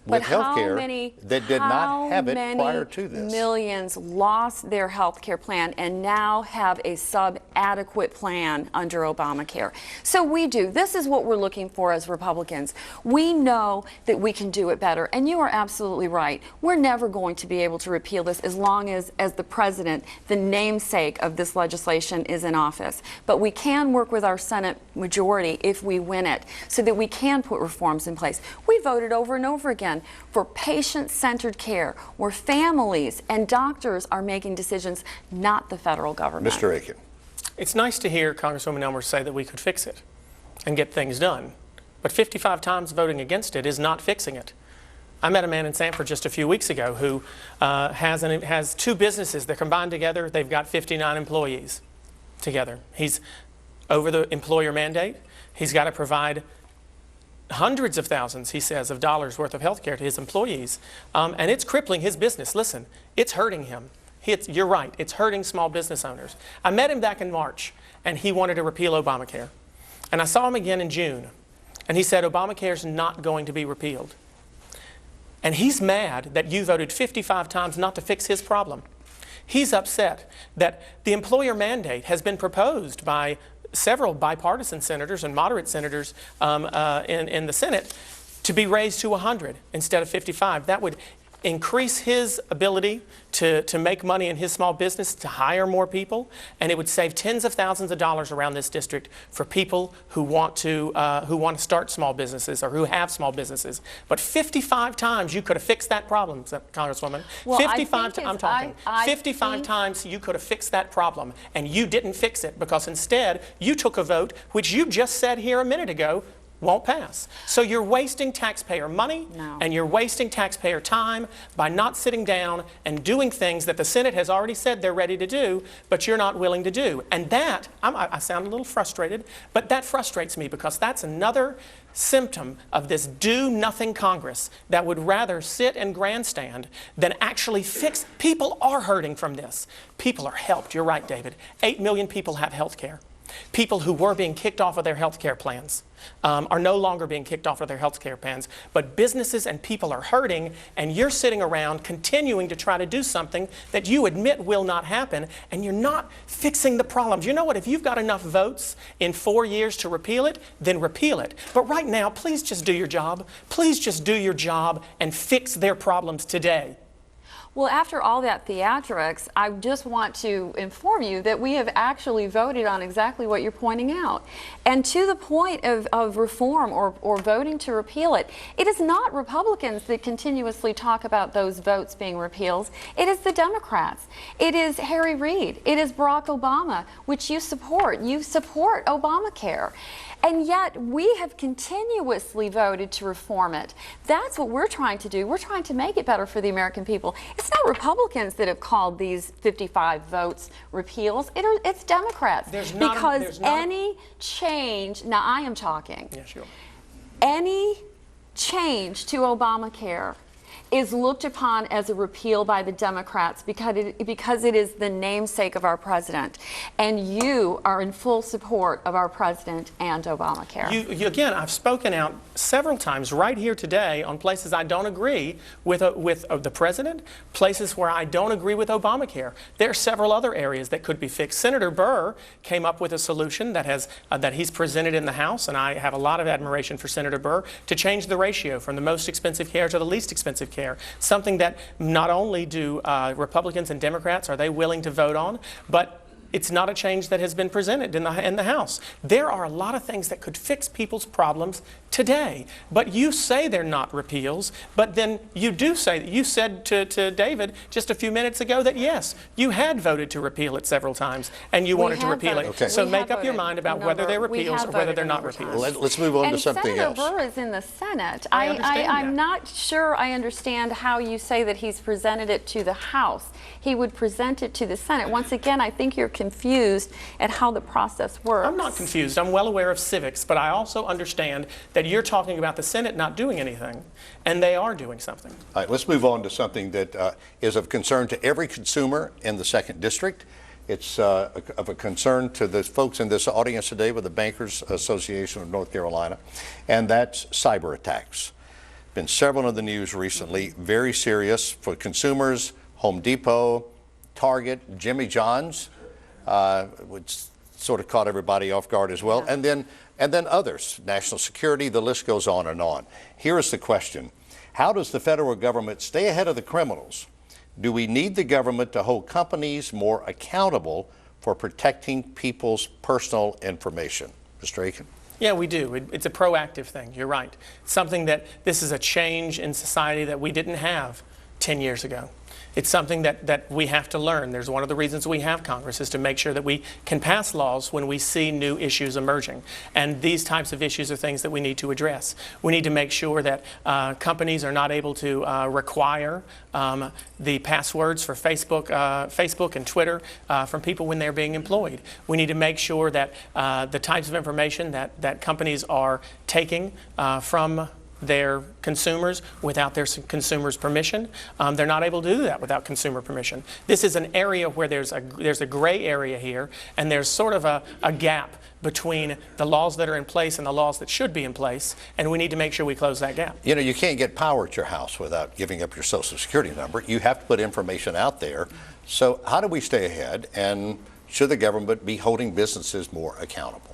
with But health care that did not have it prior to this. How many millions lost their health care plan and now have a sub-adequate plan under Obamacare? So we do. This is what we're looking for as Republicans. We know that we can do it better. And you are absolutely right. We're never going to be able to repeal this as long as the president, the namesake of this legislation, is in office. But we can work with our Senate majority if we win it so that we can put reforms in place. We voted over and over again for patient-centered care where families and doctors are making decisions, not the federal government. Mr. Aiken. It's nice to hear Congresswoman Elmers say that we could fix it and get things done. But 55 times voting against it is not fixing it. I met a man in Sanford just a few weeks ago who has two businesses. They're combined together. They've got 59 employees together. He's over the employer mandate. He's got to provide hundreds of thousands, he says, of dollars worth of health care to his employees. And it's crippling his business. Listen, it's hurting him. You're right, it's hurting small business owners. I met him back in March, and he wanted to repeal Obamacare. And I saw him again in June, and he said Obamacare's not going to be repealed. And he's mad that you voted 55 times not to fix his problem. He's upset that the employer mandate has been proposed by several bipartisan senators and moderate senators in the Senate to be raised to 100 instead of 55. That would increase his ability to make money in his small business, to hire more people, and it would save tens of thousands of dollars around this district for people who want to start small businesses or who have small businesses. But 55 times you could have fixed that problem, Congresswoman. Well, 55 times you could have fixed that problem, and you didn't fix it because instead you took a vote which you just said here a minute ago won't pass. So you're wasting taxpayer money and you're wasting taxpayer time by not sitting down and doing things that the Senate has already said they're ready to do, but you're not willing to do. And that, I sound a little frustrated, but that frustrates me because that's another symptom of this do-nothing Congress that would rather sit and grandstand than actually fix. People are hurting from this. People are helped. You're right, David. 8 million people have health care. People who were being kicked off of their health care plans are no longer being kicked off of their health care plans. But businesses and people are hurting, and you're sitting around continuing to try to do something that you admit will not happen, and you're not fixing the problems. You know what? If you've got enough votes in 4 years to repeal it, then repeal it. But right now, please just do your job. Please just do your job and fix their problems today. Well, after all that theatrics, I just want to inform you that we have actually voted on exactly what you're pointing out. And to the point of reform or voting to repeal it, it is not Republicans that continuously talk about those votes being repealed. It is the Democrats. It is Harry Reid. It is Barack Obama, which you support. You support Obamacare. And yet we have continuously voted to reform it. That's what we're trying to do. We're trying to make it better for the American people. It's not Republicans that have called these 55 votes repeals. It's Democrats. Because any change, now I am talking, yeah, sure. Any change to Obamacare is looked upon as a repeal by the Democrats because it is the namesake of our president. And you are in full support of our president and Obamacare. Again, I've spoken out several times right here today on places I don't agree with the president, places where I don't agree with Obamacare. There are several other areas that could be fixed. Senator Burr came up with a solution that he's presented in the House, and I have a lot of admiration for Senator Burr, to change the ratio from the most expensive care to the least expensive care. Something that not only do Republicans and Democrats are they willing to vote on, but it's not a change that has been presented in the House. There are a lot of things that could fix people's problems today. But you say they're not repeals, but then you do say, you said to David just a few minutes ago that yes, you had voted to repeal it several times and you wanted to repeal it. Okay. So make up your mind about whether they're repeals or whether they're not repeals. Let's move on to something else. Senator Burr is in the Senate. I'm not sure I understand how you say that he's presented it to the House. He would present it to the Senate. Once again, I think you're confused at how the process works. I'm not confused. I'm well aware of civics, but I also understand that you're talking about the Senate not doing anything, and they are doing something. All right, let's move on to something that is of concern to every consumer in the 2nd District. It's of a concern to the folks in this audience today with the Bankers Association of North Carolina, and that's cyber attacks. Been several in the news recently, very serious for consumers. Home Depot, Target, Jimmy John's, which sort of caught everybody off guard as well, and then others, national security, the list goes on and on. Here is the question: how does the federal government stay ahead of the criminals? Do we need the government to hold companies more accountable for protecting people's personal information? Mr. Aiken? Yeah, we do. It's a proactive thing. You're right. Something that this is a change in society that we didn't have 10 years ago. It's something that we have to learn. There's one of the reasons we have Congress is to make sure that we can pass laws when we see new issues emerging. And these types of issues are things that we need to address. We need to make sure that companies are not able to require the passwords for Facebook and Twitter from people when they're being employed. We need to make sure that the types of information that companies are taking from their consumers without their consumers' permission. They're not able to do that without consumer permission. This is an area where there's a gray area here, and there's sort of a gap between the laws that are in place and the laws that should be in place, and we need to make sure we close that gap. You know, you can't get power at your house without giving up your Social Security number. You have to put information out there. So how do we stay ahead, and should the government be holding businesses more accountable?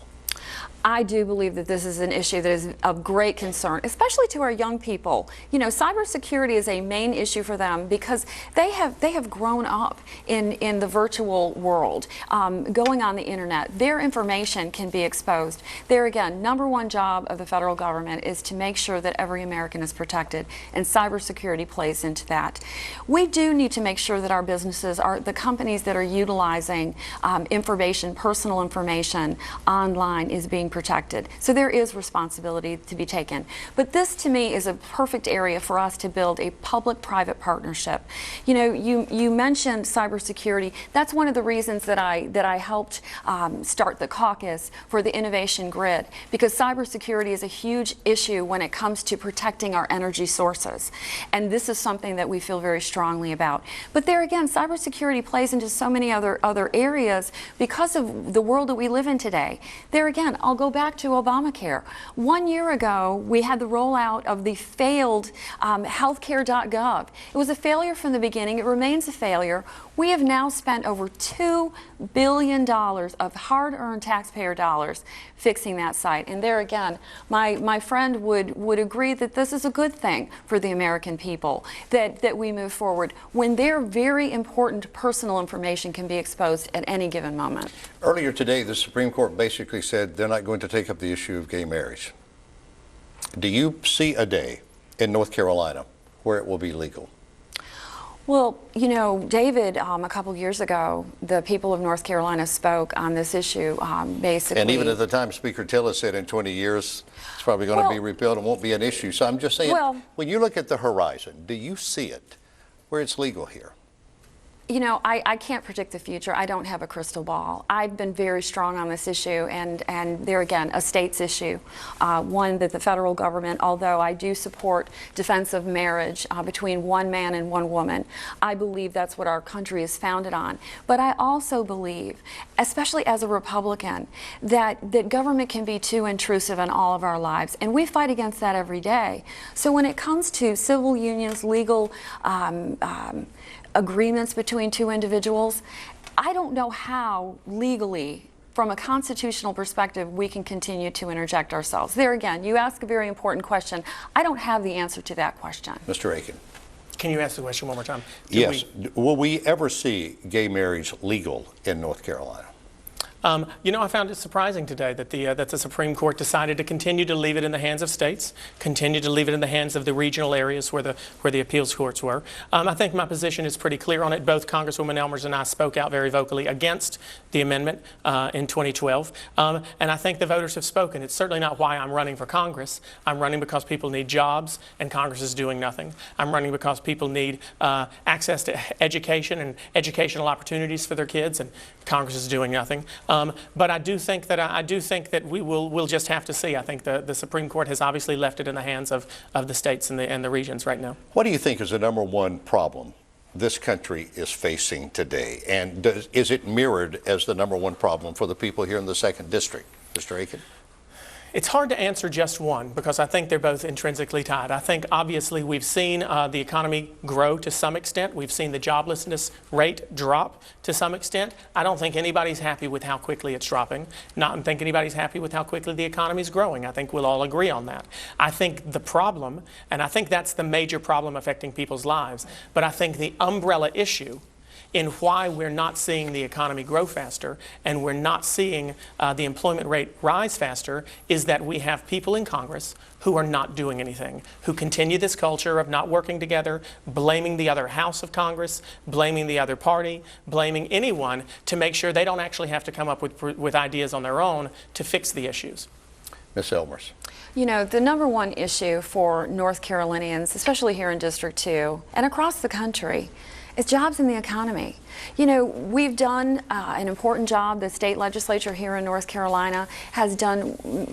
I do believe that this is an issue that is of great concern, especially to our young people. You know, cybersecurity is a main issue for them because they have grown up in the virtual world, going on the internet. Their information can be exposed. There again, number one job of the federal government is to make sure that every American is protected, and cybersecurity plays into that. We do need to make sure that our businesses, the companies that are utilizing information, personal information online, is being protected. So there is responsibility to be taken. But this to me is a perfect area for us to build a public-private partnership. You know, you mentioned cybersecurity. That's one of the reasons that I helped start the caucus for the innovation grid, because cybersecurity is a huge issue when it comes to protecting our energy sources. And this is something that we feel very strongly about. But there again, cybersecurity plays into so many other areas because of the world that we live in today. There again, I'll go back to Obamacare. 1 year ago, we had the rollout of the failed healthcare.gov. It was a failure from the beginning. It remains a failure. We have now spent over $2 billion of hard-earned taxpayer dollars fixing that site. And there again, my friend would agree that this is a good thing for the American people, that we move forward when their very important personal information can be exposed at any given moment. Earlier today, the Supreme Court basically said they're not going to take up the issue of gay marriage. Do you see a day in North Carolina where it will be legal? Well, you know, David, a couple years ago, the people of North Carolina spoke on this issue, basically. And even at the time, Speaker Tillis said in 20 years, it's probably going to be repealed and won't be an issue. So I'm just saying, when you look at the horizon, do you see it where it's legal here? You know, I can't predict the future. I don't have a crystal ball. I've been very strong on this issue, and there again, a state's issue. One that the federal government, although I do support defense of marriage between one man and one woman, I believe that's what our country is founded on. But I also believe, especially as a Republican, that government can be too intrusive in all of our lives, and we fight against that every day. So when it comes to civil unions, legal agreements between two individuals, I don't know how legally, from a constitutional perspective, we can continue to interject ourselves. There again, you ask a very important question. I don't have the answer to that question. Mr. Aiken. Can you ask the question one more time? Yes. Will we ever see gay marriage legal in North Carolina? You know, I found it surprising today that the Supreme Court decided to continue to leave it in the hands of states, continue to leave it in the hands of the regional areas where the appeals courts were. I think my position is pretty clear on it. Both Congresswoman Elmers and I spoke out very vocally against the amendment in 2012, and I think the voters have spoken. It's certainly not why I'm running for Congress. I'm running because people need jobs, and Congress is doing nothing. I'm running because people need access to education and educational opportunities for their kids, and Congress is doing nothing. But I do think that we'll just have to see. I think the Supreme Court has obviously left it in the hands of the states and the regions right now. What do you think is the number one problem this country is facing today, and is it mirrored as the number one problem for the people here in the 2nd District, Mr. Aiken? It's hard to answer just one because I think they're both intrinsically tied. I think obviously we've seen the economy grow to some extent. We've seen the joblessness rate drop to some extent. I don't think anybody's happy with how quickly it's dropping. Not think anybody's happy with how quickly the economy's growing. I think we'll all agree on that. I think the problem, and I think that's the major problem affecting people's lives, but I think the umbrella issue in why we're not seeing the economy grow faster and we're not seeing the employment rate rise faster is that we have people in Congress who are not doing anything, who continue this culture of not working together, blaming the other house of Congress, blaming the other party, blaming anyone to make sure they don't actually have to come up with ideas on their own to fix the issues. Ms. Elmers. You know, the number one issue for North Carolinians, especially here in District 2 and across the country, is jobs in the economy. You know, we've done an important job. The state legislature here in North Carolina has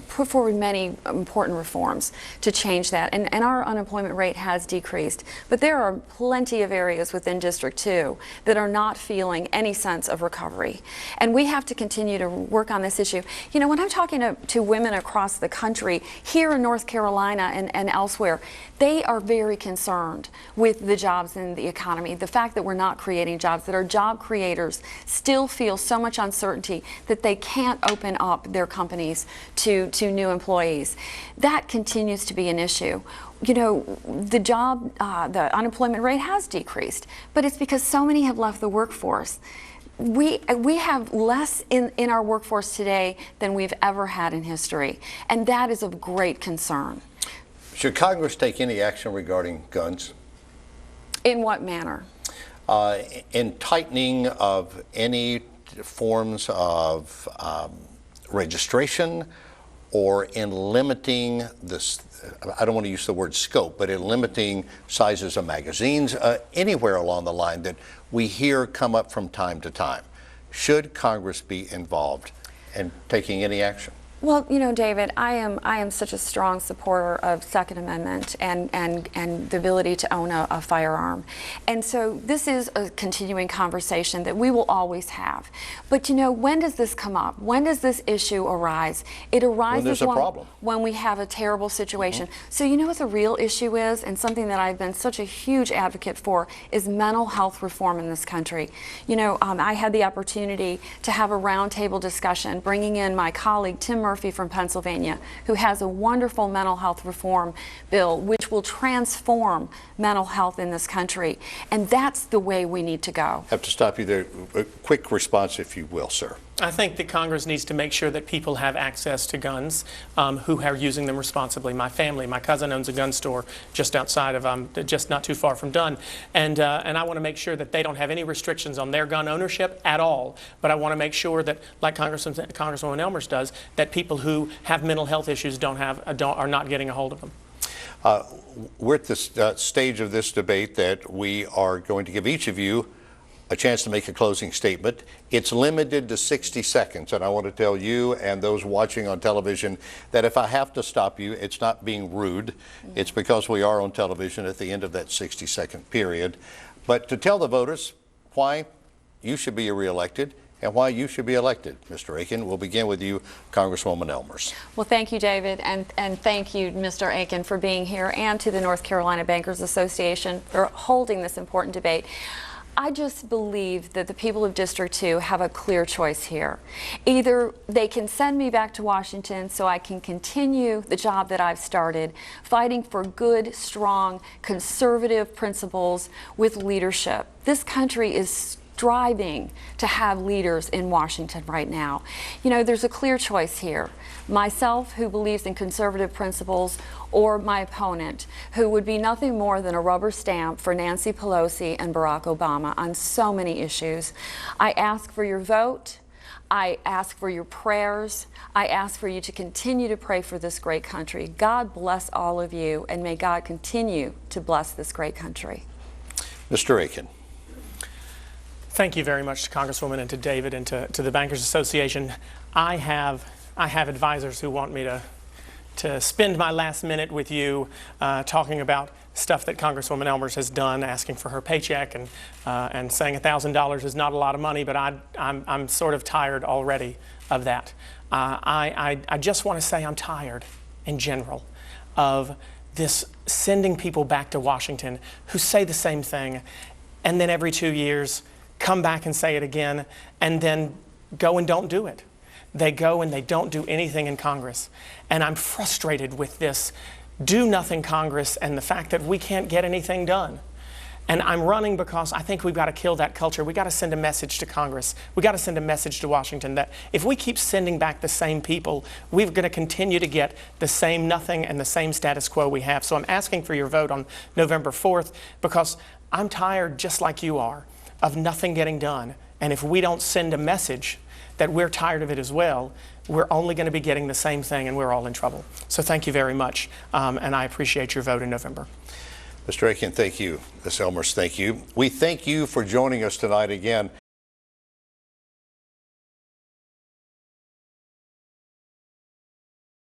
put forward many important reforms to change that, and our unemployment rate has decreased. But there are plenty of areas within District 2 that are not feeling any sense of recovery. And we have to continue to work on this issue. You know, when I'm talking to women across the country, here in North Carolina and elsewhere, they are very concerned with the jobs in the economy. The fact that we're not creating jobs, that our job creators still feel so much uncertainty that they can't open up their companies to new employees. That continues to be an issue. You know, the unemployment rate has decreased, but it's because so many have left the workforce. We have less in our workforce today than we've ever had in history, and that is of great concern. Should Congress take any action regarding guns? In what manner? In tightening of any forms of registration, or in limiting this, I don't want to use the word scope, but in limiting sizes of magazines, anywhere along the line that we hear come up from time to time. Should Congress be involved in taking any action? Well, you know, David, I am such a strong supporter of Second Amendment and the ability to own a firearm. And so this is a continuing conversation that we will always have. But you know, when does this come up? When does this issue arise? It arises when there's a problem. When we have a terrible situation. So you know what the real issue is, and something that I've been such a huge advocate for, is mental health reform in this country. You know, I had the opportunity to have a roundtable discussion, bringing in my colleague Tim Murphy from Pennsylvania, who has a wonderful mental health reform bill which will transform mental health in this country. And that's the way we need to go. I have to stop you there. A quick response, if you will, sir. I think that Congress needs to make sure that people have access to guns who are using them responsibly. My family, my cousin owns a gun store just outside of, just not too far from Dunn. And I want to make sure that they don't have any restrictions on their gun ownership at all. But I want to make sure that, like Congresswoman Elmers does, that people who have mental health issues are not getting a hold of them. We're at this stage of this debate that we are going to give each of you a chance to make a closing statement. It's limited to 60 seconds, and I want to tell you and those watching on television that if I have to stop you, it's not being rude. It's because we are on television at the end of that 60-second period. But to tell the voters why you should be reelected and why you should be elected. Mr. Aiken, we'll begin with you, Congresswoman Elmers. Well, thank you, David, and thank you, Mr. Aiken, for being here, and to the North Carolina Bankers Association for holding this important debate. I just believe that the people of District 2 have a clear choice here. Either they can send me back to Washington so I can continue the job that I've started, fighting for good, strong, conservative principles with leadership. This country is striving to have leaders in Washington right now. You know, there's a clear choice here. Myself, who believes in conservative principles, or my opponent, who would be nothing more than a rubber stamp for Nancy Pelosi and Barack Obama on so many issues. I ask for your vote. I ask for your prayers. I ask for you to continue to pray for this great country. God bless all of you, and may God continue to bless this great country. Mr. Aiken. Thank you very much to Congresswoman and to David and to the Bankers Association. I have advisors who want me to spend my last minute with you talking about stuff that Congresswoman Elmers has done, asking for her paycheck and saying $1,000 is not a lot of money, but I'm sort of tired already of that. I just want to say I'm tired in general of this sending people back to Washington who say the same thing and then every 2 years come back and say it again and then go and don't do it. They go and they don't do anything in Congress. And I'm frustrated with this do-nothing Congress and the fact that we can't get anything done. And I'm running because I think we've got to kill that culture. We've got to send a message to Congress. We've got to send a message to Washington that if we keep sending back the same people, we're going to continue to get the same nothing and the same status quo we have. So I'm asking for your vote on November 4th because I'm tired, just like you are, of nothing getting done. And if we don't send a message that we're tired of it as well, we're only going to be getting the same thing and we're all in trouble. So thank you very much, and I appreciate your vote in November. Mr. Aiken, thank you. Ms. Elmers, thank you. We thank you for joining us tonight again.